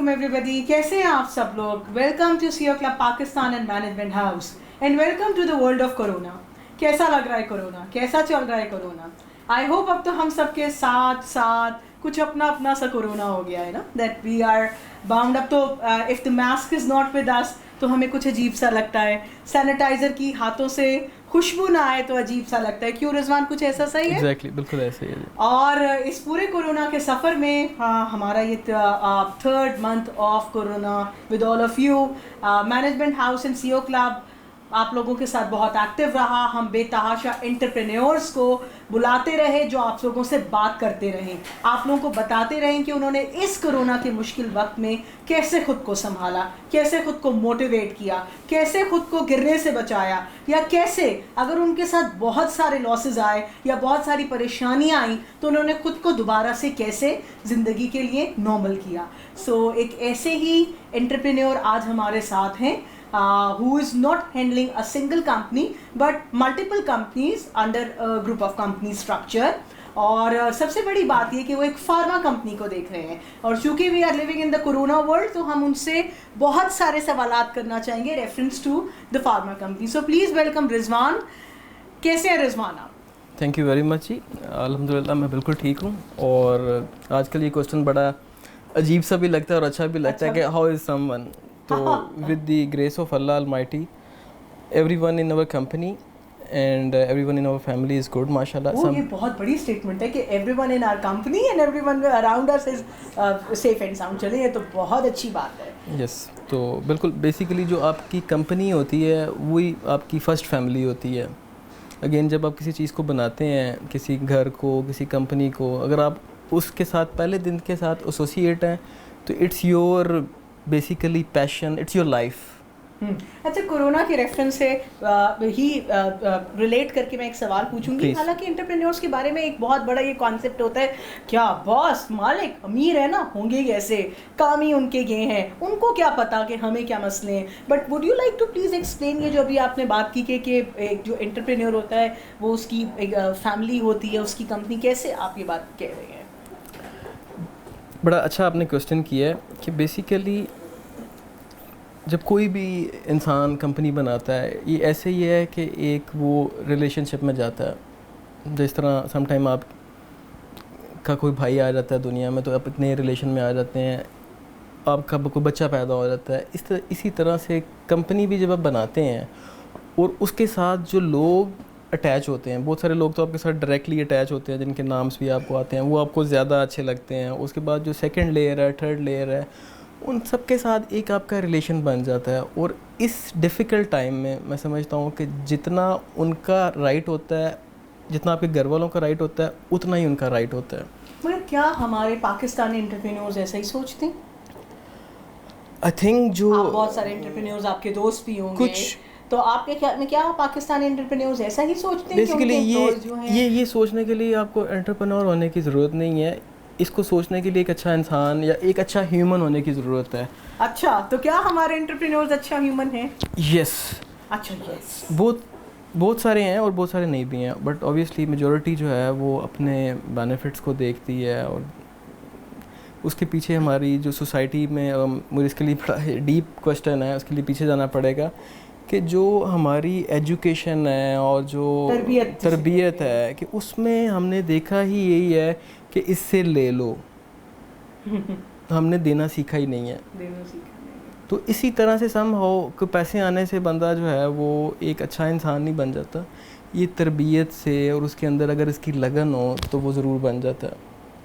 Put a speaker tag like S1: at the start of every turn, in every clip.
S1: Welcome every بڈی. کیسے ہیں آپ سب لوگ؟ Welcome to CEO club Pakistan and management house and welcome to the world of corona. کیسا لگ رہا ہے کرونا؟ کیسا چل رہا ہے کرونا؟ آئی ہوپ اب تو ہم سب کے ساتھ ساتھ کچھ اپنا اپنا سا کرونا ہو گیا ہے نا, that we are bound up. تو if the mask is not with us تو ہمیں کچھ عجیب سا لگتا ہے, سینیٹائزر کی ہاتھوں سے خوشبو نہ آئے تو عجیب سا لگتا ہے. کیوں رضوان, کچھ ایسا صحیح ہے؟
S2: ایگزیکٹلی, بالکل ایسے ہی ہے.
S1: اور اس پورے کورونا کے سفر میں ہمارا یہ third month of corona with all of you. Management house and C O club آپ لوگوں کے ساتھ بہت ایکٹیو رہا. ہم بے تحاشا انٹرپرینیورس کو بلاتے رہے جو آپ لوگوں سے بات کرتے رہیں, آپ لوگوں کو بتاتے رہیں کہ انہوں نے اس کورونا کے مشکل وقت میں کیسے خود کو سنبھالا, کیسے خود کو موٹیویٹ کیا, کیسے خود کو گرنے سے بچایا, یا کیسے اگر ان کے ساتھ بہت سارے لاسز آئے یا بہت ساری پریشانیاں آئیں تو انہوں نے خود کو دوبارہ سے کیسے زندگی کے لیے نارمل کیا. سو ایک ایسے ہی انٹرپرینیور آج ہمارے ساتھ ہیں who is not handling a single company but multiple companies under a group of company structure. اور سب سے بڑی بات یہ کہ وہ ایک فارما کمپنی کو دیکھ رہے ہیں, اور چونکہ we are living in the corona world تو ہم ان سے بہت سارے سوالات کرنا چاہیں گے reference to the pharma company. So please welcome Rizwan. کیسے ہیں رضوان آپ؟
S2: تھینک یو ویری مچ جی. الحمد للہ میں بالکل ٹھیک ہوں. اور آج کل یہ کوشچن بڑا عجیب سا بھی لگتا ہے اور اچھا بھی لگتا ہے کہ ہاؤ از سم ون. تو with the grace of Allah almighty everyone in our company and everyone in our family is good ماشاء اللہ.
S1: یہ بہت بڑی اسٹیٹمنٹ ہے کہ everyone in our company and everyone around us is safe and sound. چلیں یہ تو بہت اچھی بات ہے.
S2: یس, تو بالکل بیسیکلی جو آپ کی کمپنی ہوتی ہے وہی آپ کی فرسٹ فیملی ہوتی ہے. اگین جب آپ کسی چیز کو بناتے ہیں, کسی گھر کو, کسی کمپنی کو, اگر آپ اس کے ساتھ پہلے دن کے ساتھ ایسوسیٹ ہیں تو it's your basically passion, it's your life.
S1: اچھا, کورونا کے ریفرنس سے ہی ریلیٹ کر کے میں ایک سوال پوچھوں گی. حالانکہ انٹرپرینیورس کے بارے میں ایک بہت بڑا یہ کانسیپٹ ہوتا ہے, کیا باس مالک امیر ہے نا, ہوں گے کیسے, کام ہی ان کے یہ ہیں, ان کو کیا پتا کہ ہمیں کیا مسئلے ہیں. But would you like to please explain یہ جو ابھی آپ نے بات کی کہ ایک جو انٹرپرینیور ہوتا ہے وہ اس کی فیملی ہوتی ہے, اس کی کمپنی, کیسے آپ یہ بات کہہ رہے ہیں؟
S2: بڑا اچھا آپ نے کوشچن کیا ہے کہ بیسیکلی جب کوئی بھی انسان کمپنی بناتا ہے یہ ایسے ہی ہے کہ ایک وہ ریلیشن شپ میں جاتا ہے. جس طرح سم ٹائم آپ کا کوئی بھائی آ جاتا ہے دنیا میں تو آپ اتنے ریلیشن میں آ جاتے ہیں, آپ کا کوئی بچہ پیدا ہو جاتا ہے. اسی طرح سے کمپنی بھی جب آپ بناتے ہیں اور اس کے ساتھ جو لوگ اٹیچ ہوتے ہیں, بہت سارے لوگ تو آپ کے ساتھ ڈائریکٹلی اٹیچ ہوتے ہیں جن کے نامس بھی آپ کو آتے ہیں, وہ آپ کو زیادہ اچھے لگتے ہیں. اس کے بعد جو سیکنڈ لیئر ہے, تھرڈ لیئر ہے, ان سب کے ساتھ ایک آپ کا ریلیشن بن جاتا ہے. اور اس ڈیفیکلٹ ٹائم میں سمجھتا ہوں کہ جتنا ان کا رائٹ ہوتا ہے, جتنا آپ کے گھر والوں کا رائٹ ہوتا ہے, اتنا ہی ان کا رائٹ ہوتا ہے.
S1: مگر کیا ہمارے پاکستانی انٹرپرینیورز ایسا ہی سوچتے ہیں؟
S2: آئی تھنک جو
S1: بہت سارے انٹرپرینیورز آپ کے دوست بھی ہوں گے, تو آپ کے خیال میں کیا پاکستانی انٹرپرینیورز ایسا ہی سوچتے ہیں؟
S2: بیسیکلی یہ سوچنے کے لیے آپ کو انٹرپرینور ہونے کی ضرورت نہیں ہے. اس کو سوچنے کے لیے ایک اچھا انسان یا ایک اچھا ہیومن ہونے کی ضرورت ہے.
S1: اچھا, تو کیا ہمارے انٹرپرینورز اچھا ہیومن ہیں؟
S2: یس.
S1: اچھا, یس.
S2: بہت سارے ہیں اور بہت سارے نہیں بھی ہیں, بٹ اوبیسلی میجورٹی جو ہے وہ اپنے بینیفٹس کو دیکھتی ہے. اور اس کے پیچھے ہماری جو سوسائٹی میں, مجھے اس کے لیے بڑا ڈیپ کویسچن ہے, اس کے لیے پیچھے جانا پڑے گا کہ جو ہماری ایجوکیشن ہے اور جو تربیت ہے کہ اس میں ہم نے دیکھا ہی یہی ہے کہ اس سے لے لو, ہم نے دینا سیکھا ہی نہیں ہے. تو اسی طرح سے سم ہو کہ پیسے آنے سے بندہ جو ہے وہ ایک اچھا انسان نہیں بن جاتا. یہ تربیت سے اور اس کے اندر اگر اس کی لگن ہو تو وہ ضرور بن جاتا ہے.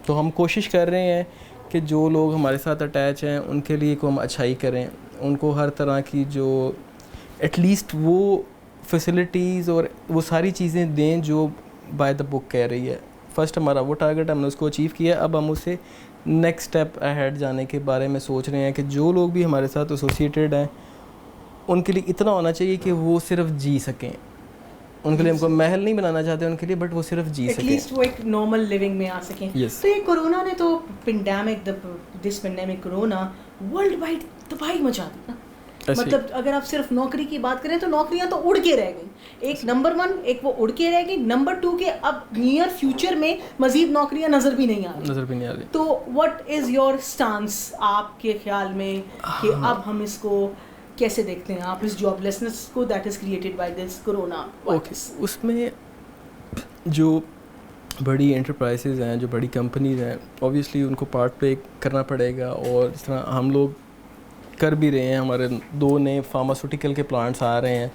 S2: تو ہم کوشش کر رہے ہیں کہ جو لوگ ہمارے ساتھ اٹیچ ہیں ان کے لیے کو ہم اچھائی کریں, ان کو ہر طرح کی جو ایٹ لیسٹ وہ فیسلٹیز اور وہ ساری چیزیں دیں جو بائی دا بک کہہ رہی ہے. فرسٹ ہمارا وہ ٹارگیٹ, ہم نے اس کو اچیو کیا. اب ہم اسے نیکسٹ اسٹیپ اہیڈ جانے کے بارے میں سوچ رہے ہیں کہ جو لوگ بھی ہمارے ساتھ ایسوسیٹیڈ ہیں ان کے لیے اتنا ہونا چاہیے کہ وہ صرف جی سکیں. ان کے لیے ہم کو محل نہیں بنانا چاہتے ان کے لیے, بٹ وہ صرف جی سکیں,
S1: ایٹ لیسٹ وہ ایک نارمل لیونگ میں آ سکیں. تو یہ کورونا نے تو this pandemic corona worldwide تباہی مچا دی نا. مطلب اگر آپ صرف نوکری کی بات کریں تو نوکریاں تو اڑ کے رہ گئیں. ایک نمبر 1 ایک وہ اڑ کے رہ گئی, نمبر 2 کہ اب نیئر فیوچر میں مزید نوکریاں نظر بھی نہیں آ رہی. تو واٹ از یور اسٹانس آپ کے خیال میں کہ اب ہم اس کو کیسے دیکھتے ہیں آپ اس جاب لیسنس کو that is created by this corona?
S2: اس میں جو بڑی انٹرپرائزز ہیں, جو بڑی کمپنیز ہیں, اوبیسلی ان کو پارٹ پلے کرنا پڑے گا, اور جس طرح ہم لوگ کر بھی رہے ہیں. ہمارے 2 نئے فارماسیوٹیکل کے پلانٹس آ رہے ہیں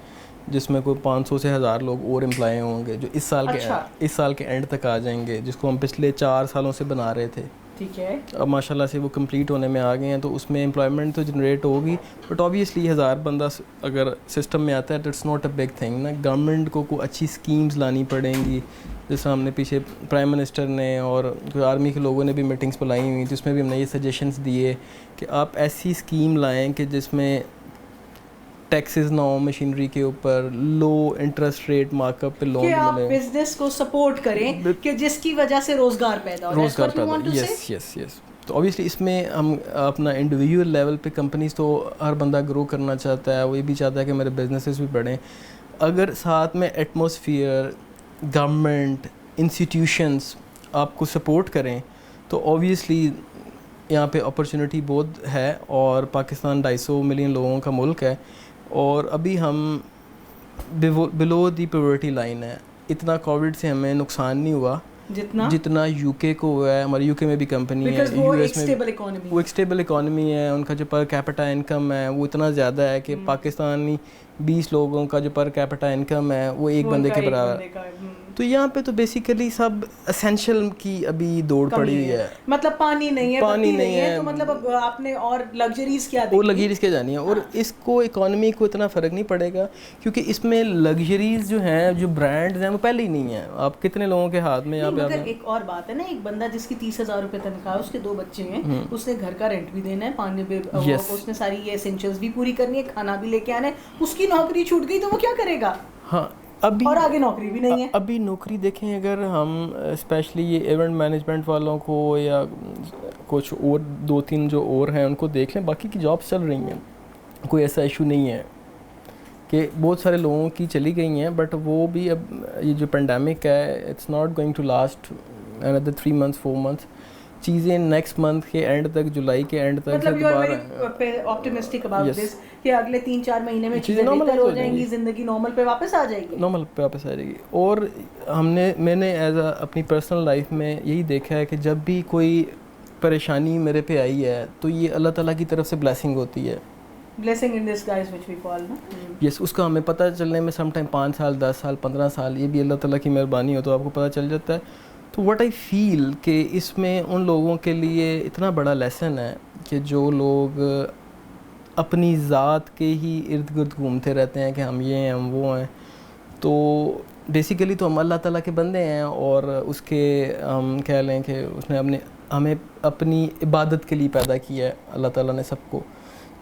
S2: جس میں کوئی 500 سے 1000 لوگ اور امپلائی ہوں گے, جو اس سال کے اینڈ تک آ جائیں گے, جس کو ہم پچھلے 4 سالوں سے بنا رہے تھے.
S1: ٹھیک ہے,
S2: اب ماشاء اللہ سے وہ کمپلیٹ ہونے میں آ گئے ہیں, تو اس میں امپلائمنٹ تو جنریٹ ہوگی, بٹ اوبیسلی 1000 بندہ اگر سسٹم میں آتا ہے تو it's not a big thing نا. گورنمنٹ کو کوئی اچھی اسکیمز لانی پڑیں گی, جیسے ہم نے پیچھے پرائم منسٹر نے اور آرمی کے لوگوں نے بھی میٹنگس بلائی ہوئی, جس میں بھی ہم نے یہ سجیشنس دیے کہ آپ ایسی اسکیم لائیں کہ جس میں ٹیکسز نہ ہوں مشینری کے اوپر, لو انٹرسٹ ریٹ مارک اپ پہ لون ملے,
S1: آپ بزنس کو سپورٹ کریں کہ جس کی وجہ سے روزگار پیدا ہو.
S2: یس. تو اوبیسلی اس میں ہم اپنا انڈیویجول لیول پہ کمپنیز تو ہر بندہ گرو کرنا چاہتا ہے, وہ یہ بھی چاہتا ہے کہ میرے بزنسز بھی بڑھیں. اگر ساتھ میں ایٹماسفیئر, گورنمنٹ, انسٹیٹیوشنس آپ کو سپورٹ کریں تو اوبیسلی یہاں پہ اپرچونیٹی بہت ہے. اور پاکستان 250 ملین لوگوں کا ملک ہے, اور ابھی ہم بلو دی پاورٹی لائن ہے. اتنا کووڈ سے ہمیں نقصان نہیں ہوا جتنا یو کے کو ہوا ہے. ہمارے یو کے میں بھی کمپنی ہے, یو ایس میں وہ ایک اسٹیبل اکانومی ہے, ان کا جو پر کیپٹا انکم ہے وہ اتنا زیادہ ہے کہ پاکستانی 20 لوگوں کا جو پر کیپٹا انکم ہے وہ ایک بندے کے برابر ہے. تو یہاں پہ تو بیسیکلی سب اسینشیل کی ابھی دوڑ پڑی ہوئی ہے.
S1: مطلب پانی نہیں ہے تو مطلب اب آپ نے اور لگژریز کیا
S2: وہ لگژریز کیا جانی ہے. اور اس کو اکانومی کو اتنا فرق نہیں پڑے گا کیونکہ اس میں لگژریز جو ہیں, جو برانڈز ہیں, وہ پہلے ہی نہیں ہیں. آپ کتنے لوگوں کے ہاتھ میں
S1: مگر ایک اور بات ہے نا, ایک بندہ جس کی 30,000 روپے تنخواہ ہے, اس کے 2 بچے ہیں, اس نے گھر کا رینٹ بھی دینا ہے, پانی بھی, اس نے ساری یہ اسینشلز بھی پوری کرنی ہے, کھانا بھی لے کے آنا ہے. اس کی نوکری چھوٹ گئی تو وہ کیا کرے گا؟
S2: ہاں, ابھی
S1: اور آگے نوکری بھی نہیں ہے.
S2: ابھی نوکری دیکھیں, اگر ہم اسپیشلی یہ ایونٹ مینجمنٹ والوں کو یا کچھ اور 2-3 جو اور ہیں ان کو دیکھ لیں, باقی کی جابس چل رہی ہیں. کوئی ایسا ایشو نہیں ہے کہ بہت سارے لوگوں کی چلی گئی ہیں, بٹ وہ بھی اب یہ جو پینڈیمک ہے it's not going to last another 3 months 4 months. چیزیں نیکسٹ منتھ کے اینڈ تک, جولائی کے اینڈ تک
S1: مطلب you are very optimistic about this کہ اگلے 3-4 مہینے میں چیزیں بہتر ہو جائیں گی, زندگی نارمل پہ واپس آ جائے گی.
S2: اور میں نے ایز اے اپنی پرسنل لائف میں یہی دیکھا ہے کہ جب بھی کوئی پریشانی میرے پہ آئی ہے تو یہ اللہ تعالیٰ کی طرف سے بلیسنگ ہوتی ہے.
S1: blessing in disguise which we call نا.
S2: یس, اس کا ہمیں پتہ چلنے میں سم ٹائم 5 سال 10 سال 15 سال, یہ بھی اللہ تعالیٰ کی مہربانی ہو تو آپ کو پتہ چل جاتا ہے. تو واٹ آئی فیل کہ اس میں ان لوگوں کے لیے اتنا بڑا لیسن ہے کہ جو لوگ اپنی ذات کے ہی ارد گرد گھومتے رہتے ہیں کہ ہم یہ ہیں ہم وہ ہیں. تو بیسیکلی تو ہم اللہ تعالیٰ کے بندے ہیں, اور اس کے ہم کہہ لیں کہ اس نے ہمیں اپنی عبادت کے لیے پیدا کیا ہے اللہ تعالیٰ نے سب کو,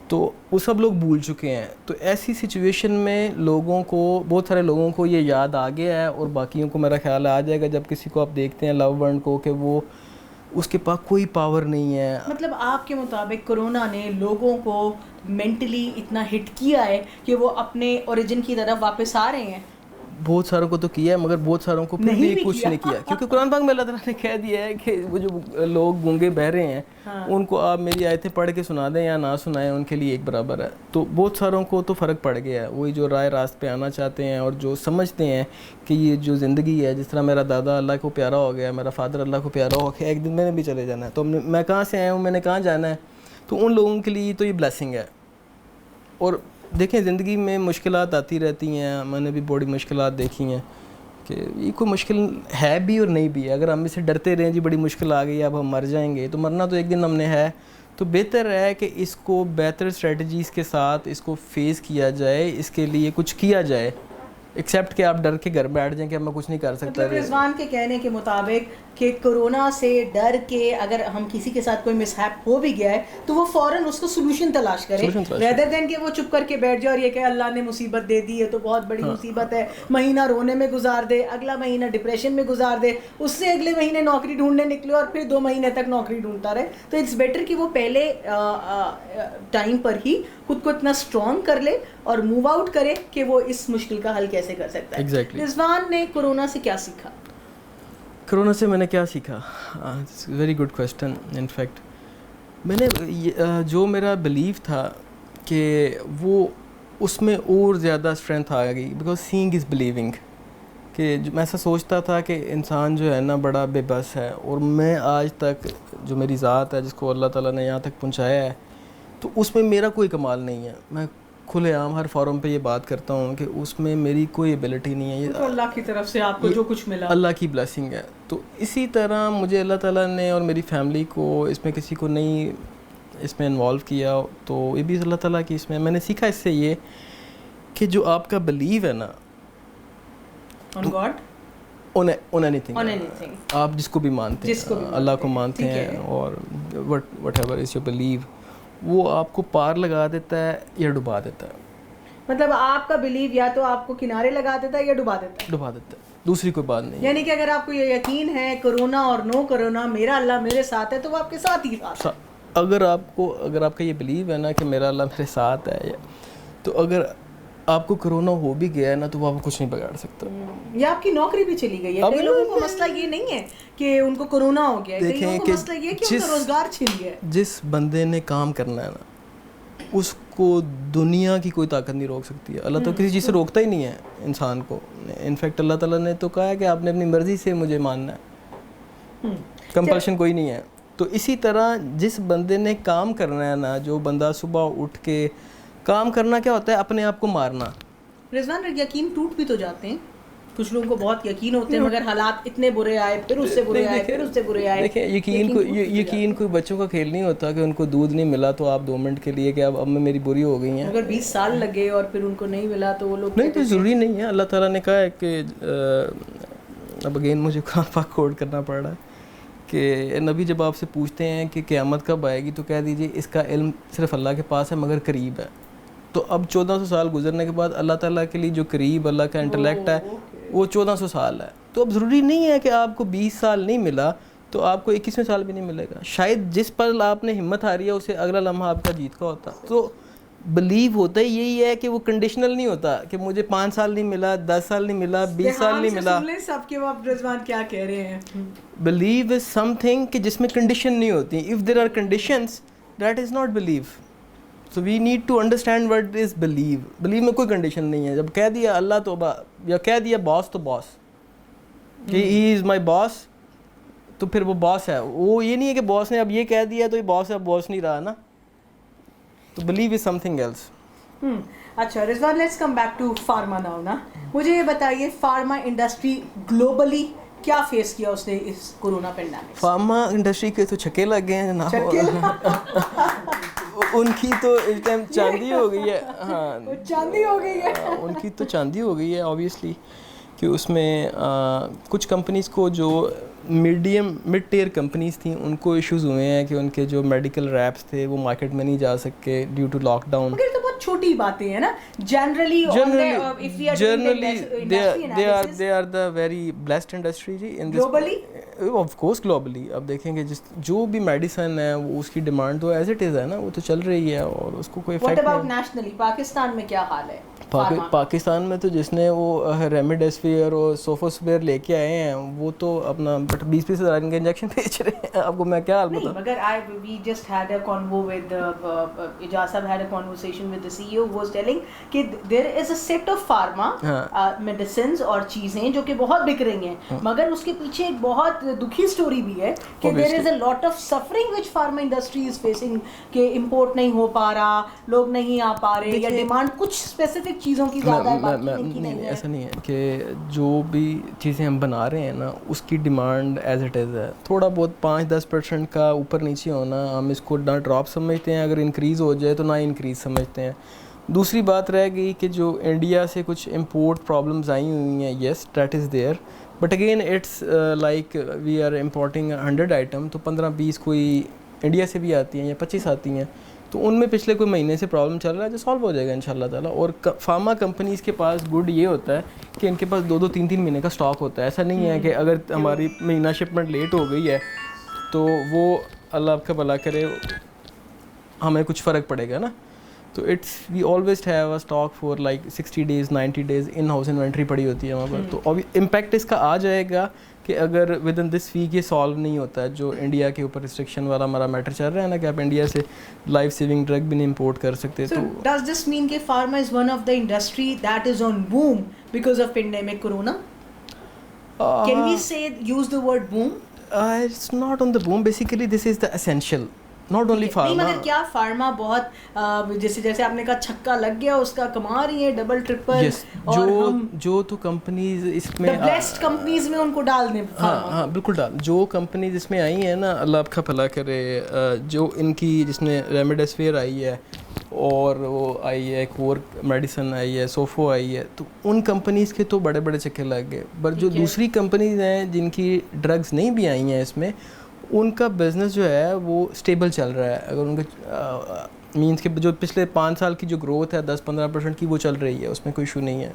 S2: تو وہ سب لوگ بھول چکے ہیں. تو ایسی سچویشن میں لوگوں کو, بہت سارے لوگوں کو یہ یاد آ گیا ہے, اور باقیوں کو میرا خیال آ جائے گا جب کسی کو آپ دیکھتے ہیں لو ون کو کہ وہ اس کے پاس کوئی پاور نہیں ہے.
S1: مطلب آپ کے مطابق کرونا نے لوگوں کو مینٹلی اتنا ہٹ کیا ہے کہ وہ اپنے اوریجن کی طرف واپس آ رہے ہیں؟
S2: بہت ساروں کو تو کیا ہے, مگر بہت ساروں کو پھر بھی کچھ نہیں کیا, کیونکہ قرآن پاک میں اللہ تعالیٰ نے کہہ دیا ہے کہ وہ جو لوگ گونگے بہرے ہیں ان کو آپ میری آیتیں پڑھ کے سنا دیں یا نہ سنائیں, ان کے لیے ایک برابر ہے. تو بہت ساروں کو تو فرق پڑ گیا ہے, وہی جو رائے راست پہ آنا چاہتے ہیں اور جو سمجھتے ہیں کہ یہ جو زندگی ہے, جس طرح میرا دادا اللہ کو پیارا ہو گیا, میرا فادر اللہ کو پیارا ہو گیا, ایک دن میں نے بھی چلے جانا ہے, تو میں کہاں سے آیا ہوں, میں نے کہاں جانا ہے. تو ان لوگوں کے لیے تو یہ بلیسنگ ہے. اور دیکھیں زندگی میں مشکلات آتی رہتی ہیں, میں نے بھی بڑی مشکلات دیکھی ہیں کہ یہ کوئی مشکل ہے بھی اور نہیں بھی. اگر ہم اسے ڈرتے رہیں جی بڑی مشکل آ گئی اب ہم مر جائیں گے, تو مرنا تو ایک دن ہم نے ہے. تو بہتر ہے کہ اس کو بہتر اسٹریٹجیز کے ساتھ اس کو فیس کیا جائے, اس کے لیے کچھ کیا جائے, ایکسیپٹ کہ آپ ڈر کے گھر بیٹھ جائیں کہ اب میں کچھ نہیں کر سکتا.
S1: رضوان کے کہنے کے مطابق کہ کورونا سے ڈر کے اگر ہم کسی کے ساتھ کوئی مس ہیپ ہو بھی گیا ہے تو وہ فوراً اس کو سولوشن تلاش کرے ریدر دین کہ وہ چپ کر کے بیٹھ جائے اور یہ کہ اللہ نے مصیبت دے دی ہے تو بہت بڑی مصیبت ہے, مہینہ رونے میں گزار دے, اگلا مہینہ ڈپریشن میں گزار دے, اس سے اگلے مہینے نوکری ڈھونڈنے نکلے اور پھر 2 مہینے تک نوکری ڈھونڈتا رہے. تو اٹس بیٹر کہ وہ پہلے ٹائم پر ہی خود کو اتنا اسٹرانگ کر لے اور موو آؤٹ کرے کہ وہ اس مشکل کا حل کیسے کر سکتا ہے. رضوان نے کورونا سے کیا سیکھا؟
S2: کرونا سے میں نے کیا سیکھا؟ Very good question. انفیکٹ میں نے جو میرا بلیف تھا کہ وہ اس میں اور زیادہ اسٹرینتھ آ گئی, بیکاز سینگ از بلیونگ. کہ میں ایسا سوچتا تھا کہ انسان جو ہے نا بڑا بے بس ہے, اور میں آج تک جو میری ذات ہے جس کو اللہ تعالیٰ نے یہاں تک پہنچایا ہے تو اس میں میرا کوئی کمال نہیں ہے. میں کھلے عام ہر فورم پہ یہ بات کرتا ہوں کہ اس میں میری کوئی ایبلٹی نہیں ہے, یہ
S1: اللہ کی طرف سے آپ کو جو کچھ ملا
S2: اللہ کی بلیسنگ ہے. تو اسی طرح مجھے اللہ تعالیٰ نے اور میری فیملی کو اس میں کسی کو نہیں اس میں انوالو کیا, تو یہ بھی اللہ تعالیٰ کی اس میں نے سیکھا اس سے یہ کہ جو آپ کا بلیو ہے نا
S1: on God,
S2: on anything, آپ جس کو بھی مانتے ہیں, اللہ کو مانتے ہیں, اور whatever is your belief, وہ آپ کو پار لگا دیتا ہے یا ڈبا دیتا ہے.
S1: مطلب آپ کا بلیو یا تو آپ کو کنارے لگا دیتا ہے یا ڈبا دیتا
S2: ہے, دوسری کوئی بات نہیں.
S1: یعنی کہ اگر آپ کو یہ یقین ہے کرونا اور نو کرونا میرا اللہ میرے ساتھ ہے تو وہ آپ کے ساتھ ہی ساتھ.
S2: اگر آپ کا یہ بلیو ہے نا کہ میرا اللہ میرے ساتھ ہے, تو اگر آپ کو کرونا ہو بھی گیا ہے نا تو وہ آپ کو کچھ نہیں بگاڑ سکتا.
S1: یا آپ کی نوکری بھی چلی گئی ہے. کئی لوگوں کو مسئلہ یہ نہیں ہے کہ ان کو کرونا ہو گیا ہے, کئی لوگوں کو مسئلہ یہ ہے کہ ان کا روزگار چھن گیا ہے.
S2: جس بندے نے کام کرنا ہے نا اس کو دنیا کی کوئی طاقت نہیں روک سکتی ہے. اللہ تو کسی چیز سے روکتا ہی نہیں ہے انسان کو. انفیکٹ اللہ تعالیٰ نے تو کہا ہے کہ آپ نے اپنی مرضی سے مجھے ماننا ہے, کمپلشن کوئی نہیں ہے. تو اسی طرح جس بندے نے کام کرنا ہے نا, جو بندہ صبح اٹھ کے کام کرنا کیا ہوتا ہے, اپنے آپ کو مارنا.
S1: رضوان یقین ٹوٹ بھی تو جاتے ہیں, کچھ لوگوں کو بہت یقین ہوتے ہیں مگر حالات اتنے برے آئے, پھر اس سے برے آئے, پھر اس سے برے آئے.
S2: دیکھیں یقین کوئی بچوں کا کھیل نہیں ہوتا کہ ان کو دودھ نہیں ملا تو آپ 2 منٹ کے لیے کہ اب میری بری ہو گئی ہیں.
S1: اگر 20 سال لگے اور پھر ان کو نہیں ملا تو وہ لوگ
S2: نہیں, تو ضروری نہیں ہے. اللہ تعالیٰ نے کہا ہے کہ اب اگین مجھے قرآن پاک کوٹ کرنا پڑ رہا ہے کہ نبی جب آپ سے پوچھتے ہیں کہ قیامت کب آئے گی تو کہہ دیجیے اس کا علم صرف اللہ کے پاس ہے مگر قریب ہے. تو اب 1400 سال گزرنے کے بعد اللہ تعالیٰ کے لیے جو قریب اللہ کا انٹلیکٹ ہے وہ 1400 سال ہے. تو اب ضروری نہیں ہے کہ آپ کو 20 سال نہیں ملا تو آپ کو 21ویں سال بھی نہیں ملے گا. شاید جس پر آپ نے ہمت ہاری ہے اسے اگلا لمحہ آپ کا جیت کا ہوتا. تو بلیو ہوتا ہی یہی ہے کہ وہ کنڈیشنل نہیں ہوتا کہ مجھے 5 سال نہیں ملا, 10 سال نہیں ملا, 20 سال نہیں ملا.
S1: سب کے آپ رضوان کیا کہہ رہے ہیں.
S2: بلیو از سم تھنگ کہ جس میں کنڈیشن نہیں ہوتی. If there are conditions that is not blue. So we need to understand what is believe. Believe میں کوئی کنڈیشن نہیں ہے. جب کہہ دیا اللہ تو یا کہہ دیا باس تو باس کہ ہی از مائی باس تو پھر وہ باس ہے. وہ یہ نہیں ہے کہ باس نے اب یہ کہہ دیا تو یہ باس ہے, اب باس نہیں رہا نا. تو blue is something else.
S1: اچھا Rizwan, let's come back to pharma now نا. مجھے یہ بتائیے فارما انڈسٹری گلوبلی کیا فیس کیا اس نے اس کورونا پینڈیمک.
S2: فارما انڈسٹری کے تو چھکے لگ گئے ہیں, ان کی تو اس ٹائم چاندی ہو گئی ہے. ہاں
S1: چاندی ہو گئی ہے,
S2: ان کی تو چاندی ہو گئی ہے آبویسلی, کہ اس میں کچھ کمپنیز کو جو مڈ ٹیئر کمپنیز تھیں ان کو ایشوز ہوئے ہیں کہ ان کے جو میڈیکل ریپس تھے وہ مارکیٹ میں نہیں جا سکے ڈیو ٹو لاک ڈاؤن.
S1: مگر تو بہت چھوٹی باتیں ہیں نا. Generally
S2: they are the very blessed industry جی in this
S1: globally.
S2: Of course globally. اب دیکھیں گے جو بھی میڈیسن ہے وہ اس کی ڈیمانڈ تو ایز اٹ از ہے نا, وہ تو چل رہی ہے اور اس کو کوئی
S1: افیکٹ نہیں. What about nationally? پاکستان میں کیا حال ہے؟
S2: پاکستان میں تو جس نے وہ ریمیڈیسویر اور سوفوسپیر لے کے آئے ہیں وہ تو اپنا 20-20 ہزار کا انجیکشن بیچ رہے ہیں. آپ کو میں کیا حال بتاؤں.
S1: مگر we just had a convo with Ijaz sahab had a conversation with the CEO who was telling کہ there is a set of pharma medicines اور چیزیں جو کہ بہت بک رہی ہیں, مگر اس کے پیچھے ایک بہت دکھی سٹوری بھی ہے کہ there is a lot of suffering which pharma industry is facing, کہ امپورٹ نہیں ہو پا رہا, لوگ نہیں آ پا رہے, یا ڈیمانڈ کچھ اسپیسیفک چیزوں کی زیادہ ہے باقی نہیں ہے.
S2: ایسا نہیں ہے کہ جو بھی چیزیں ہم بنا رہے ہیں نا اس کی ڈیمانڈ ایز اٹ از ہے. تھوڑا بہت 5-10% کا اوپر نیچے ہونا ہم اس کو نہ ڈراپ سمجھتے ہیں, اگر انکریز ہو جائے تو نہ انکریز سمجھتے ہیں. دوسری بات رہ گئی کہ جو انڈیا سے کچھ امپورٹ پرابلمز آئی ہوئی ہیں, yes that is there, but again it's like we are importing 100 item, تو 15-20 کوئی انڈیا سے بھی آتی ہیں یا 25 آتی ہیں, تو ان میں پچھلے کوئی مہینے سے پرابلم چل رہا ہے جو سالو ہو جائے گا ان شاء اللہ تعالیٰ. اور فارما کمپنیز کے پاس گڈ یہ ہوتا ہے کہ ان کے پاس 2-2 3-3 مہینے کا اسٹاک ہوتا ہے. ایسا نہیں ہے کہ اگر ہماری مہینہ شپمنٹ لیٹ ہو گئی ہے تو وہ اللہ آپ کا بھلا کرے ہمیں کچھ فرق پڑے گا نا. تو it's we always have a stock for like 60 days 90 days in house inventory پڑی ہوتی ہے وہاں پر. تو ابھی امپیکٹ اس کا آ جائے گا کہ اگر ود ان دس ویک یہ سالو نہیں ہوتا ہے جو انڈیا کے اوپر ریسٹرکشن والا ہمارا میٹر چل رہا ہے نا کہ آپ انڈیا سے لائف سیونگ ڈرگ بھی نہیں امپورٹ کر سکتے.
S1: تو ڈز دس مین کہ pharma is one of the industry that is on boom because of pandemic corona? Can we say use the word boom?
S2: It's not on the boom, basically this is the essential, not only pharma.
S1: مگر کیا pharma بہت جیسے آپ نے کہا چھکا لگ گیا اس کا, کما رہی ہیں ڈبل ٹرپل, اور
S2: جو تو کمپنیز اس میں
S1: بیسٹ کمپنیز میں ان کو ڈال دیں.
S2: ہاں بالکل ڈال. جو کمپنیز اس میں آئی ہیں نا اللہ آپ کا بھلا کرے, جو ان کی جس میں ریمیڈیسویر آئی ہے اور وہ آئی ہے ایک اور میڈیسن آئی ہے, سوفو آئی ہے, تو ان کمپنیز کے تو بڑے بڑے چکے لگ گئے. بٹ جو دوسری کمپنیز ہیں جن کی ڈرگز نہیں بھی آئی ہیں اس میں, ان کا بزنس جو ہے وہ اسٹیبل چل رہا ہے. اگر ان کا مینس کہ جو پچھلے 5 سال کی جو گروتھ ہے 10-15% کی وہ چل رہی ہے, اس میں کوئی ایشو نہیں ہے.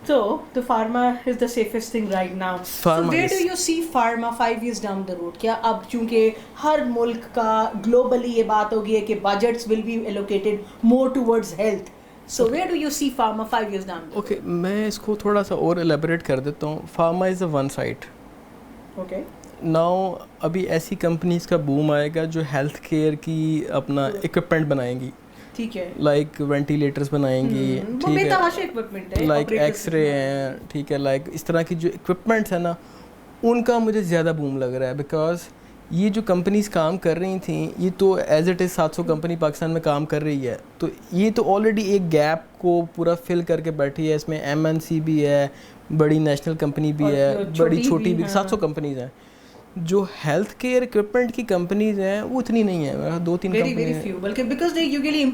S1: So the pharma is the safest thing right now. So where do you see pharma 5 years down the road? کیا اب چونکہ ہر ملک کا گلوبلی یہ بات ہوگی ہے کہ budgets will be allocated more towards health. So where do you see pharma 5 years down the road?
S2: Okay, میں اس کو تھوڑا سا اور الیبوریٹ کر دیتا ہوں. Pharma is a one site.
S1: Okay.
S2: Now ابھی ایسی کمپنیز کا بوم آئے گا جو ہیلتھ کیئر کی اپنا اکوپمنٹ بنائیں گی,
S1: ٹھیک ہے,
S2: لائک وینٹیلیٹرز بنائیں گی, ٹھیک ہے, لائک ایکس رے ہیں, ٹھیک ہے, لائک اس طرح کی جو اکوپمنٹس ہیں نا ان کا مجھے زیادہ بوم لگ رہا ہے. بیکاز یہ جو کمپنیز کام کر رہی تھیں یہ تو as it is 700 company Pakistan میں کام کر رہی ہے, تو یہ تو آلریڈی ایک گیپ کو پورا فل کر کے بیٹھی ہے. اس میں MNC بھی ہے, بڑی نیشنل کمپنی بھی ہے, بڑی چھوٹی بھی, 700 کمپنیز ہیں. جو ہیلتھ کیئر اکوپمنٹ کی کمپنیز ہیں وہ اتنی نہیں ہیں, 2-3 کمپنی.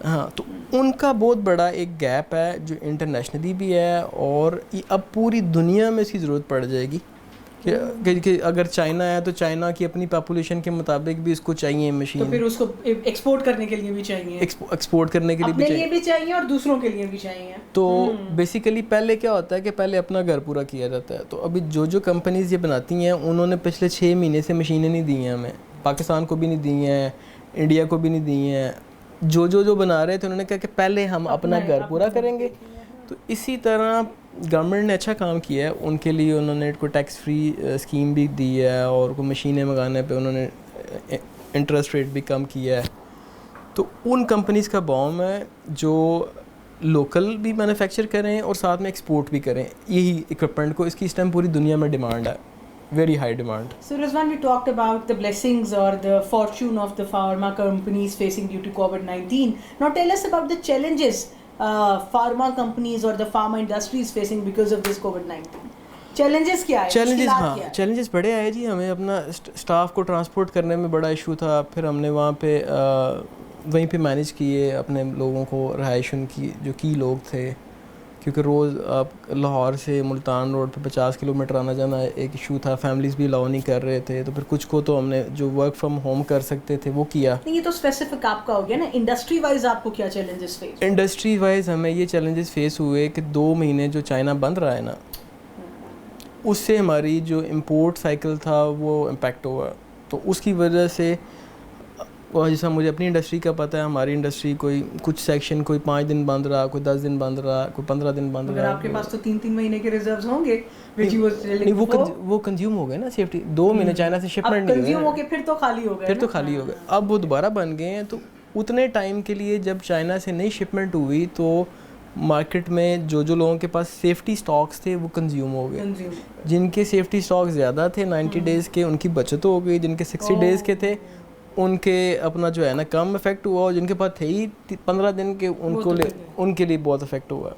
S2: ہاں, تو ان کا بہت بڑا ایک گیپ ہے جو انٹرنیشنلی بھی ہے, اور اب پوری دنیا میں اس کی ضرورت پڑ جائے گی کہ اگر چائنا ہے تو چائنا کی اپنی پاپولیشن کے مطابق بھی اس کو چاہیے مشین,
S1: تو پھر اس کو ایکسپورٹ کرنے کے لیے بھی چاہیے,
S2: ایکسپورٹ کرنے کے لیے
S1: بھی چاہیے اور دوسروں کے لیے بھی چاہیے.
S2: تو بیسیکلی پہلے کیا ہوتا ہے کہ پہلے اپنا گھر پورا کیا جاتا ہے. تو ابھی جو کمپنیز یہ بناتی ہیں انہوں نے پچھلے 6 مہینے سے مشینیں نہیں دی ہیں ہمیں, پاکستان کو بھی نہیں دی ہیں, انڈیا کو بھی نہیں دی ہیں. جو بنا رہے تھے انہوں نے کہا کہ پہلے ہم اپنا گھر پورا کریں گے. تو اسی طرح گورنمنٹ نے اچھا کام کیا ہے, ان کے لیے انہوں نے کوئی ٹیکس فری اسکیم بھی دی ہے, اور کوئی مشینیں منگانے پہ انہوں نے انٹرسٹ ریٹ بھی کم کیا ہے. تو ان کمپنیز کا بوم ہے جو لوکل بھی مینوفیکچر کریں اور ساتھ میں ایکسپورٹ بھی کریں یہی اکوپمنٹ کو. اس کی اس ٹائم پوری دنیا میں ڈیمانڈ ہے, very high demand.
S1: So Rizwan, we talked about the blessings or the fortune of the pharma companies facing due to COVID-19. Now tell us about the challenges pharma companies or the pharma industry is facing because of this COVID-19. Challenges کیا ہے؟
S2: Challenges بڑے آئے جی. ہمیں اپنا staff کو transport کرنے میں بڑا ایشو تھا. پھر ہم نے وہیں پہ مینیج کیے اپنے لوگوں کو, رہائش ان کی جو کی لوگ تھے, کیونکہ روز آپ لاہور سے ملتان روڈ پہ 50 کلومیٹر آنا جانا ایک ایشو تھا. فیملیز بھی الاؤ نہیں کر رہے تھے, تو پھر کچھ کو تو ہم نے جو ورک فرام ہوم کر سکتے تھے وہ کیا.
S1: یہ تو اسپیسیفک آپ کا ہو گیا نا. انڈسٹری وائز آپ کو کیا چیلنجز فیس؟
S2: انڈسٹری وائز ہمیں یہ چیلنجز فیس ہوئے کہ 2 مہینے جو چائنا بند رہا ہے نا, اس سے ہماری جو امپورٹ سائیکل تھا وہ امپیکٹ ہوا. تو اس کی وجہ سے جیسا مجھے اپنی انڈسٹری کا پتہ ہے, ہماری انڈسٹری کوئی کچھ سیکشن کوئی 5 دن بند رہا, کوئی 10 دن بند رہا, کوئی 15 دن بند رہا.
S1: آپ کے پاس تو 3 مہینے کے ریزروز ہوں گے.
S2: وہ کنزیوم ہو گئے نا سیفٹی. 2 مہینے چائنا سے شپمنٹ نہیں ہوئی,
S1: پھر تو خالی ہو گئے.
S2: اب وہ دوبارہ بن گئے ہیں. تو اتنے ٹائم کے لیے جب چائنا سے نئی شپمنٹ ہوئی تو مارکیٹ میں جو لوگوں کے پاس سیفٹی سٹاکس تھے وہ کنزیوم ہو گئے. جن کے سیفٹی سٹاک زیادہ تھے 90 ڈیز کے, ان کی بچت ہو گئی. جن کے 60 ڈیز کے تھے ان کے اپنا جو ہے نا کم افیکٹ ہوا, اور جن کے پاس تھے ہی 15 دن کے ان کے لیے بہت افیکٹ ہوا.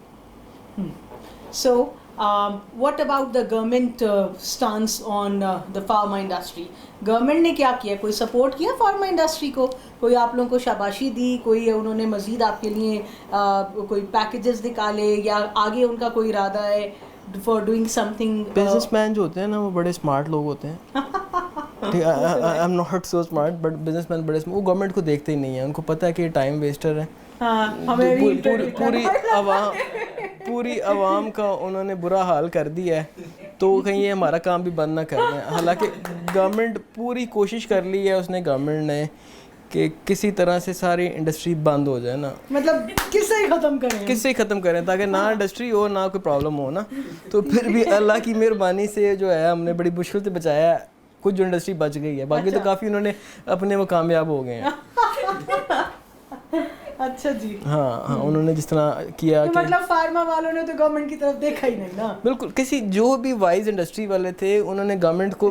S1: So what about the government stance on the pharma industry? Government نے کیا کیا؟ کوئی سپورٹ کیا فارما انڈسٹری کو؟ کوئی آپ لوگوں کو شاباشی دی؟ کوئی انہوں نے مزید آپ کے لیے کوئی پیکیجز نکالے, یا آگے ان کا کوئی ارادہ ہے؟ for doing something.
S2: Business man جو ہوتے ہیں نا وہ بڑے اسمارٹ لوگ ہوتے ہیں. I am not so smart but business man بڑے وہ گورنمنٹ کو دیکھتے ہی نہیں ہیں. ان کو پتہ ہے کہ یہ ٹائم ویسٹر ہے. پوری عوام کا انہوں نے برا حال کر دیا ہے تو کہیں یہ ہمارا کام بھی بند نہ کر دیں. حالانکہ گورنمنٹ پوری کوشش کر لی ہے اس نے گورنمنٹ نے کہ کسی طرح سے ساری انڈسٹری بند ہو جائے نا,
S1: مطلب کس سے ہی ختم کریں
S2: تاکہ نہ انڈسٹری ہو نہ کوئی پرابلم ہو نا. تو پھر بھی اللہ کی مہربانی سے جو ہے ہم نے بڑی مشکل سے بچایا ہے. کچھ جو انڈسٹری بچ گئی ہے, باقی تو کافی انہوں نے اپنے وہ کامیاب ہو گئے ہیں.
S1: اچھا جی.
S2: ہاں انہوں نے جس طرح کیا کہ
S1: مطلب فارما والوں نے تو گورنمنٹ کی طرف دیکھا ہی نہیں نا. بالکل,
S2: کسی جو بھی وائز انڈسٹری والے تھے انہوں نے گورنمنٹ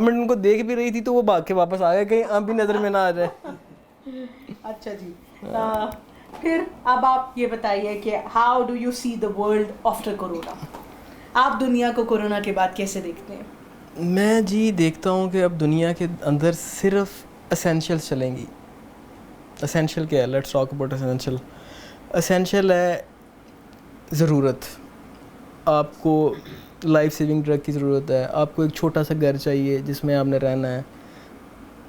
S2: ان کو دیکھ بھی رہی تھی تو وہ بھاگ کے واپس آ گئے کہیں آپ بھی نظر میں نہ آ جائے.
S1: اچھا جی. پھر اب آپ یہ بتائیے کہ how do you see the world after corona. آپ دنیا کو کورونا کے بعد کیسے دیکھتے ہیں؟
S2: میں جی دیکھتا ہوں کہ اب دنیا کے اندر صرف اسینشیلس چلیں گی. اسینشیل کیا ہے؟ Let's talk about essential. Essential ہے ضرورت. آپ کو لائف سیونگ ڈرگ کی ضرورت ہے, آپ کو ایک چھوٹا سا گھر چاہیے جس میں آپ نے رہنا ہے,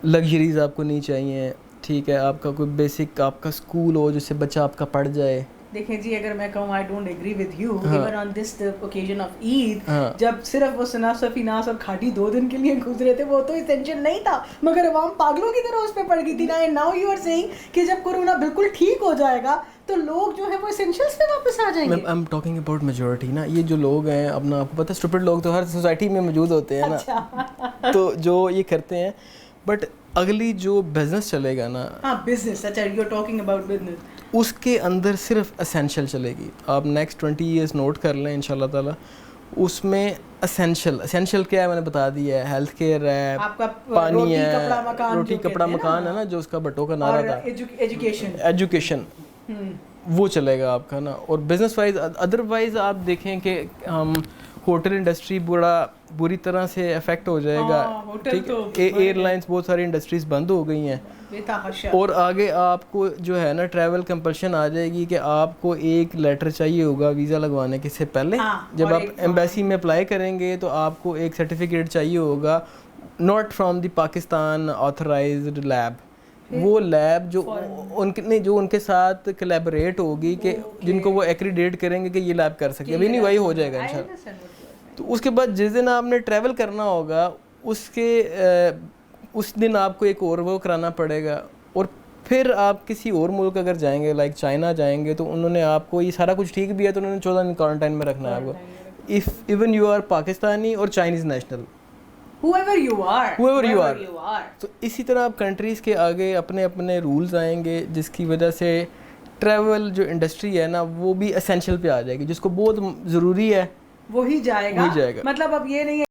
S2: لگژریز آپ کو نہیں چاہیے, ٹھیک ہے, آپ کا کوئی بیسک آپ کا اسکول ہو جس سے بچہ آپ کا پڑھ جائے.
S1: دیکھیں جی, اگر میں کہوں I don't agree with you, even on this occasion of Eid, جب صرف وہ ثنا سفیناس اور کھاٹی 2 دن کے لیے گزرے تھے وہ تو اسینشیل نہیں تھا, مگر عوام پاگلوں کی طرح اس پہ پڑ گئی تھی نا. And now you are seeing کہ جب کورونا بالکل ٹھیک ہو جائے گا تو لوگ جو ہے وہ اسینشیلس پہ واپس آ جائیں گے.
S2: I am talking about majority نا. یہ جو لوگ ہیں اپنا آپ کو پتہ ہے اسٹوپڈ لوگ تو ہر سوسائٹی میں موجود ہوتے ہیں نا, تو جو یہ کرتے ہیں. بٹ اگلی جو بزنس چلے گا نا,
S1: ہاں بزنس, اچھا you are talking about business,
S2: اس کے اندر صرف اسینشیل چلے گی. آپ نیکسٹ 20 ایئرس نوٹ کر لیں انشاءاللہ تعالیٰ. اس میں اسینشیل کیا ہے میں نے بتا دیا ہے. ہیلتھ کیئر ہے, پانی ہے, روٹی کپڑا مکان ہے نا جو اس کا بٹوں کا نعرہ تھا, ایجوکیشن, وہ چلے گا آپ کا نا. اور بزنس وائز ادروائز آپ دیکھیں کہ ہم ہوٹل انڈسٹری بری طرح سے افیکٹ ہو جائے گا. ٹھیک ہے, ایئر لائنس بہت ساری انڈسٹریز بند ہو گئی ہیں. اور آگے آپ کو جو ہے نا ٹریول کمپلشن آ جائے گی کہ آپ کو ایک لیٹر چاہیے ہوگا ویزا لگوانے کے سے پہلے. جب آپ ایمبیسی میں اپلائی کریں گے تو آپ کو ایک سرٹیفکیٹ چاہیے ہوگا, not from the Pakistan authorised lab. وہ لیب جو ان کے ساتھ کلیبریٹ ہوگی کہ جن کو وہ ایکریڈیٹ کریں گے کہ یہ لیب کر سکے. ابھی نہیں وہی ہو جائے گا انشاءاللہ. تو اس کے بعد جس دن آپ نے ٹریول کرنا ہوگا اس دن آپ کو ایک اور وہ کرانا پڑے گا. اور پھر آپ کسی اور ملک اگر جائیں گے لائک چائنا جائیں گے تو انہوں نے آپ کو یہ سارا کچھ ٹھیک بھی ہے تو انہوں نے 14 دن کوارنٹائن میں رکھنا ہے آپ کو. If even you are Pakistani اور Chinese national, whoever you are. تو اسی طرح آپ کنٹریز کے آگے اپنے اپنے رولز آئیں گے جس کی وجہ سے ٹریول جو انڈسٹری ہے نا وہ بھی اسینشیل پہ آ جائے گی. جس کو بہت ضروری ہے وہی جائے گا.
S1: مطلب اب یہ نہیں ہے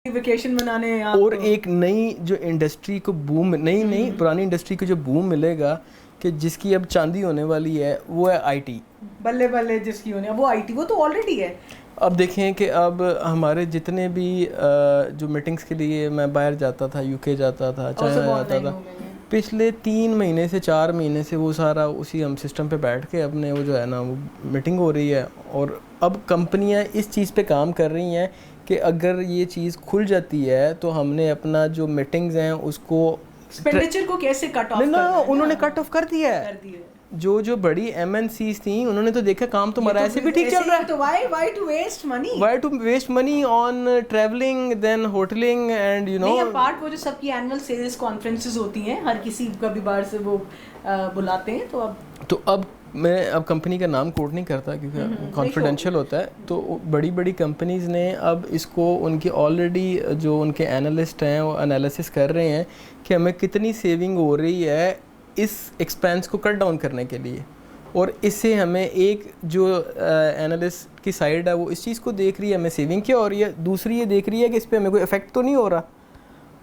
S1: ویکیشن منانے.
S2: اور ایک نئی جو انڈسٹری کو بوم, نئی پرانی انڈسٹری کو جو بوم ملے گا کہ جس کی اب چاندی ہونے والی ہے وہ ہے آئی ٹی.
S1: بلے بلے جس کی ہونے وہ آئی ٹی, وہ تو آلریڈی ہے.
S2: اب دیکھیں کہ اب ہمارے جتنے بھی جو میٹنگز کے لیے میں باہر جاتا تھا, UK جاتا تھا, چائنا جاتا تھا, پچھلے 3 مہینے سے 4 مہینے سے وہ سارا اسی ہم سسٹم پہ بیٹھ کے اپنے وہ جو ہے نا وہ میٹنگ ہو رہی ہے. اور اب کمپنیاں اس چیز پہ کام کر رہی ہیں کہ اگر یہ چیز کھل جاتی ہے تو ہم نے اپنا جو میٹنگز ہیں اس کو
S1: ایکسپینڈیچر کو کیسے کٹ آف
S2: کرنا ہے. انہوں نے کٹ آف کر دیا ہے. جو بڑی MNCs تھیں انہوں نے تو دیکھا کام تمہارا ایسے بھی ٹھیک چل رہا ہے, تو why to waste money on traveling then hoteling and you know.
S1: نہیں apart وہ جو سب کی اینول سیلز کانفرنسز ہوتی ہیں ہر کسی کا بھی باہر سے وہ بلاتے ہیں.
S2: تو اب میں کمپنی کا نام کوٹ نہیں کرتا کیونکہ کانفیڈینشیل ہوتا ہے. تو بڑی کمپنیز نے اب اس کو ان کی آلریڈی جو ان کے اینالسٹ ہیں وہ انالیسس کر رہے ہیں کہ ہمیں کتنی سیونگ ہو رہی ہے اس ایکسپینس کو کٹ ڈاؤن کرنے کے لیے. اور اس سے ہمیں ایک جو اینالسٹ کی سائڈ ہے وہ اس چیز کو دیکھ رہی ہے ہمیں سیونگ کیا ہو رہی ہے, دوسری یہ دیکھ رہی ہے کہ اس پہ ہمیں کوئی افیکٹ تو نہیں ہو رہا.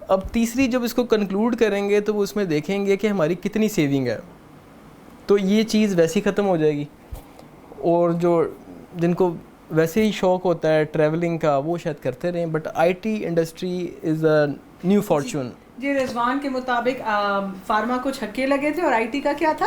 S2: اب تیسری جب اس کو کنکلوڈ کریں گے تو وہ اس میں دیکھیں گے کہ ہماری کتنی سیونگ ہے. تو یہ چیز ویسے ہی ختم ہو جائے گی. اور جو جن کو ویسے ہی شوق ہوتا ہے ٹریولنگ کا وہ شاید کرتے رہیں, but IT industry is a new fortune.
S1: جی رضوان کے مطابق فارما کو چھکے لگے تھے اور IT کا کیا تھا؟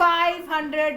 S1: 500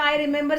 S1: I remember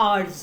S1: hours.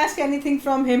S1: ask anything from him?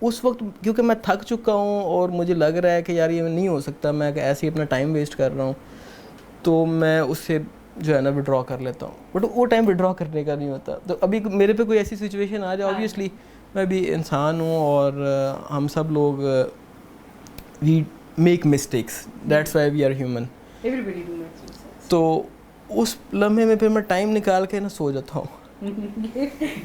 S2: اس وقت کیونکہ میں تھک چکا ہوں اور مجھے لگ رہا ہے کہ یار یہ نہیں ہو سکتا, میں ایسے ہی اپنا ٹائم ویسٹ کر رہا ہوں, تو میں اس سے جو ہے نا وڈرا کر لیتا ہوں. بٹ وہ ٹائم وڈرا کرنے کا نہیں ہوتا. تو ابھی میرے پہ کوئی ایسی سچویشن آ جائے, اوبیسلی میں بھی انسان ہوں اور ہم سب لوگ we make mistakes, that's why we are human. تو اس لمحے میں پھر میں ٹائم نکال کے نا سو جاتا ہوں.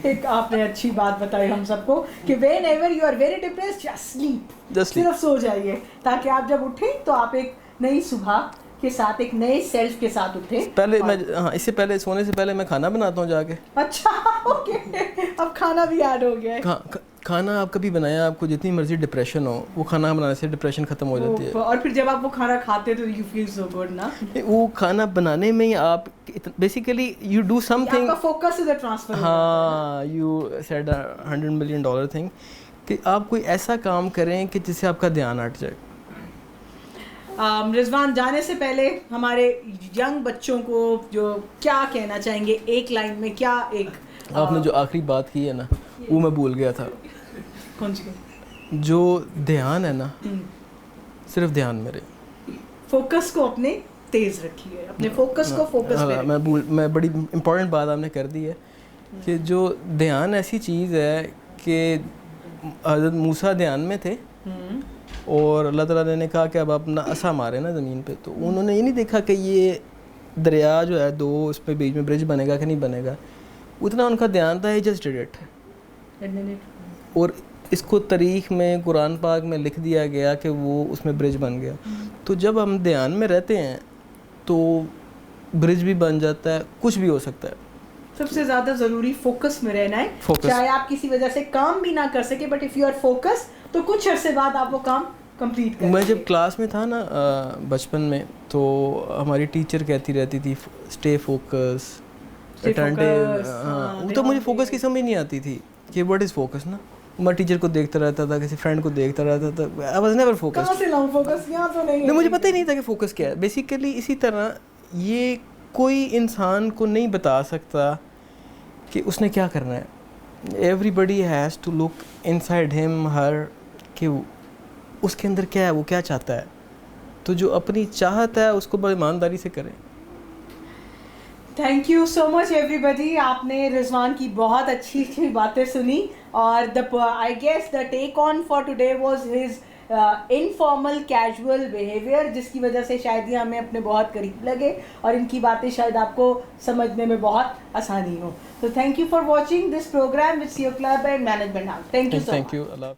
S1: ایک آپ نے اچھی بات بتائی ہم سب کو کہ whenever you are very depressed just sleep, صرف سو جائیے تاکہ آپ جب اٹھیں تو آپ ایک نئی صبح کے ساتھ, ایک نئے سیلف کے ساتھ اٹھیں.
S2: پہلے میں اس سے پہلے سونے سے پہلے میں کھانا بناتا ہوں جا کے.
S1: اچھا اوکے, اب کھانا بھی ایڈ ہو گیا ہے.
S2: کھانا آپ کبھی بنایا, آپ کو جتنی مرضی ڈپریشن ہو, وہ کھانا بنانے سے ڈپریشن ختم ہو جاتی ہے.
S1: اور پھر جب آپ وہ کھانا کھاتے تو یو فیل سو گڈ نا.
S2: وہ کھانا بنانے میں ہی آپ basically you do some thing,
S1: آپ کا فوکس از ٹرانسفر.
S2: ہاں, یو سیڈ $100 million تھنگ کہ آپ کوئی ایسا کام کریں کہ جس سے آپ کا دھیان ہٹ جائے.
S1: رضوان جانے سے پہلے ہمارے ینگ بچوں کو جو کیا کہنا چاہیں گے ایک لائن میں, کیا ایک
S2: آپ نے جو آخری بات کی ہے نا وہ میں بھول گیا تھا.
S1: کون سی؟
S2: جو دھیان ہے نا, صرف دھیان میرے,
S1: فوکس کو اپنے تیز رکھیے, اپنے فوکس کو فوکس پہ.
S2: میں بڑی امپورٹنٹ بات آپ نے کر دی ہے کہ جو دھیان ایسی چیز ہے کہ حضرت موسیٰ دھیان میں تھے اور اللہ تعالیٰ نے کہا کہ اب اپنا عصا مارے نا زمین پہ, تو انہوں نے یہ نہیں دیکھا کہ یہ دریا جو ہے دو, اس پہ بیچ میں برج بنے گا کہ نہیں بنے گا, اتنا ان کا دھیان تھا, جسٹ ڈیڈ اٹ. اور اس کو تاریخ میں قرآن پاک میں لکھ دیا گیا کہ وہ اس میں برج بن گیا. تو جب ہم دھیان میں رہتے ہیں تو برج بھی بن جاتا ہے, کچھ بھی ہو سکتا ہے.
S1: سب سے زیادہ ضروری فوکس میں رہنا ہے, چاہے آپ کسی وجہ سے کام بھی نہ کر سکے, but if you are focus تو کچھ عرصے بعد آپ وہ کام کمپلیٹ کریں.
S2: میں جب کلاس میں تھا نا بچپن میں, تو ہماری ٹیچر کہتی رہتی تھی اسٹے فوکس, اٹینٹیو. ہاں, تو مجھے فوکس کی سمجھ نہیں آتی تھی کہ واٹ از فوکس نا. میں ٹیچر کو دیکھتا رہتا تھا, کسی فرینڈ کو دیکھتا رہتا تھا, آئی واز نیور فوکس.
S1: کہاں سے لاؤں فوکس, یہاں تو نہیں,
S2: مجھے پتہ ہی نہیں تھا کہ فوکس کیا ہے. بیسیکلی اسی طرح یہ کوئی انسان کو نہیں بتا سکتا کہ اس نے کیا کرنا ہے. Everybody has to look inside ہم ہر کہ اس کے اندر کیا ہے, وہ کیا چاہتا ہے. تو جو اپنی چاہت ہے اس کو بڑی ایمانداری سے کریں.
S1: Thank you so much everybody. آپ نے رضوان کی بہت اچھی اچھی باتیں سنی, اور I guess the take on for today was his informal casual behaviour, جس کی وجہ سے شاید یہ ہمیں اپنے بہت قریب لگے اور ان کی باتیں شاید آپ کو سمجھنے میں بہت آسانی ہو. تو thank you for watching this programme with save club and management house. Thank you so much.
S2: Thank you. Allah